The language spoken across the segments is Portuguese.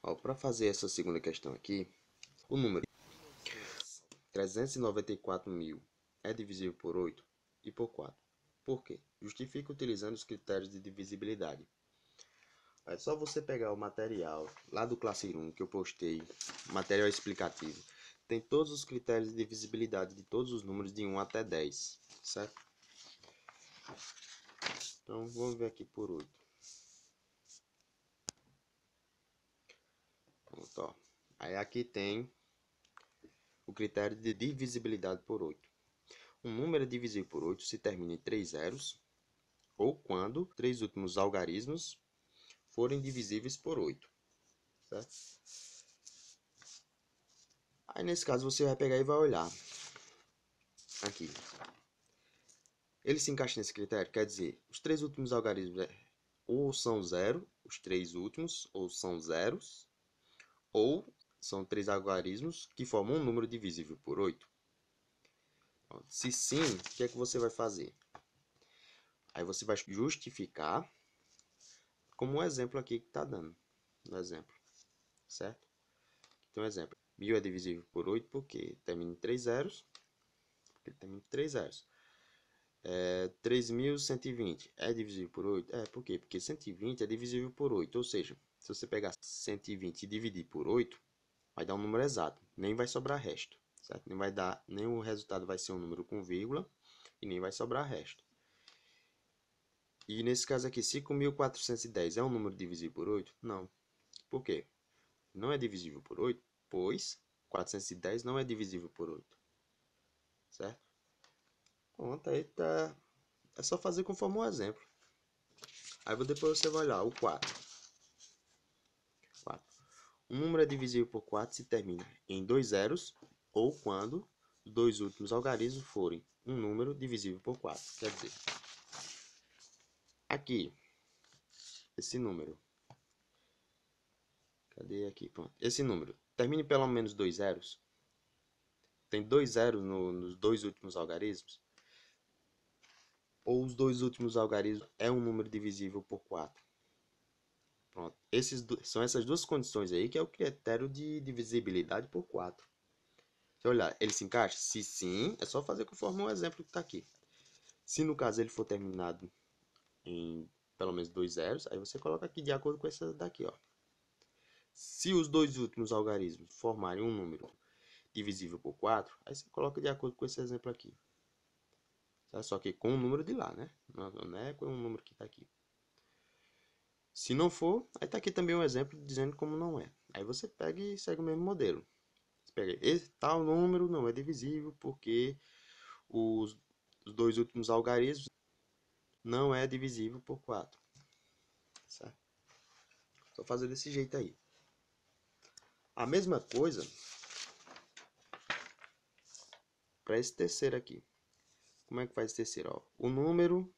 Para fazer essa segunda questão aqui, o número 394.000 é divisível por 8 e por 4. Por quê? Justifica utilizando os critérios de divisibilidade. É só você pegar o material lá do Classroom que eu postei, material explicativo. Tem todos os critérios de divisibilidade de todos os números de 1 até 10, certo? Então, vamos ver aqui por 8. Pronto, ó. Aí aqui tem o critério de divisibilidade por 8. Um número é divisível por 8 se termina em 3 zeros, ou quando 3 últimos algarismos forem divisíveis por 8. Certo? Aí nesse caso você vai pegar e vai olhar aqui. Ele se encaixa nesse critério, quer dizer, os 3 últimos algarismos ou são 0, os 3 últimos, ou são zeros, ou são 3 algarismos que formam um número divisível por 8. Se sim, o que é que você vai fazer? Aí você vai justificar como um exemplo aqui que está dando. No exemplo, certo? Então, exemplo. 1000 é divisível por 8 porque termina em 3 zeros. 3.120 é divisível por 8? Por quê? Porque 120 é divisível por 8. Ou seja, se você pegar 120 e dividir por 8, vai dar um número exato. Nem vai sobrar resto. Certo? Nem o resultado vai ser um número com vírgula e nem vai sobrar resto. E nesse caso aqui, 5.410 é um número divisível por 8? Não. Por quê? Não é divisível por 8, pois 410 não é divisível por 8. Certo? Pronto, aí tá. É só fazer conforme o exemplo. Aí depois você vai olhar o 4. Um número é divisível por 4 se termina em 2 zeros ou quando os dois últimos algarismos forem um número divisível por 4. Quer dizer, aqui, esse número. Cadê aqui? Pronto. Esse número termina em pelo menos 2 zeros. Tem 2 zeros nos dois últimos algarismos. Ou os dois últimos algarismos é um número divisível por 4. Pronto. São essas duas condições aí que é o critério de divisibilidade por 4. Se olhar, ele se encaixa? Se sim, é só fazer conforme o exemplo que está aqui. Se no caso ele for terminado em pelo menos 2 zeros, aí você coloca aqui de acordo com essa daqui, ó. Se os dois últimos algarismos formarem um número divisível por 4, aí você coloca de acordo com esse exemplo aqui. Só que com o número de lá, né? Não é com o número que está aqui. Se não for, aí está aqui também um exemplo dizendo como não é. Aí você pega e segue o mesmo modelo. Você pega esse tal número não é divisível porque os dois últimos algarismos não é divisível por 4. Certo? Só fazer desse jeito aí. A mesma coisa para esse terceiro aqui. Como é que faz esse terceiro? Ó, o número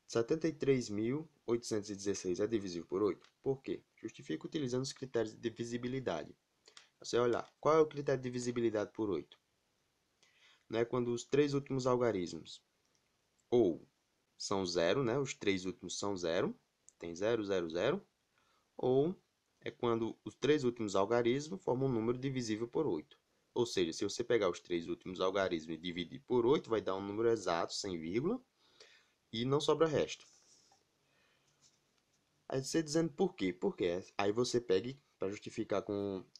73.816 é divisível por 8? Por quê? Justifica utilizando os critérios de divisibilidade. Você olhar, qual é o critério de divisibilidade por 8? Não é quando os três últimos algarismos ou são 0, né? Os três últimos são 0, tem 0, 0, 0, ou é quando os três últimos algarismos formam um número divisível por 8. Ou seja, se você pegar os três últimos algarismos e dividir por 8, vai dar um número exato, sem vírgula, e não sobra resto. Aí você dizendo por quê? Porque aí você pega para justificar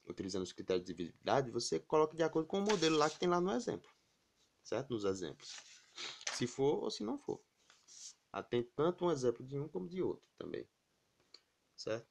utilizando os critérios de divisibilidade, você coloca de acordo com o modelo lá que tem lá no exemplo. Certo? Nos exemplos. Se for ou se não for. Tem tanto um exemplo de um como de outro também. Certo?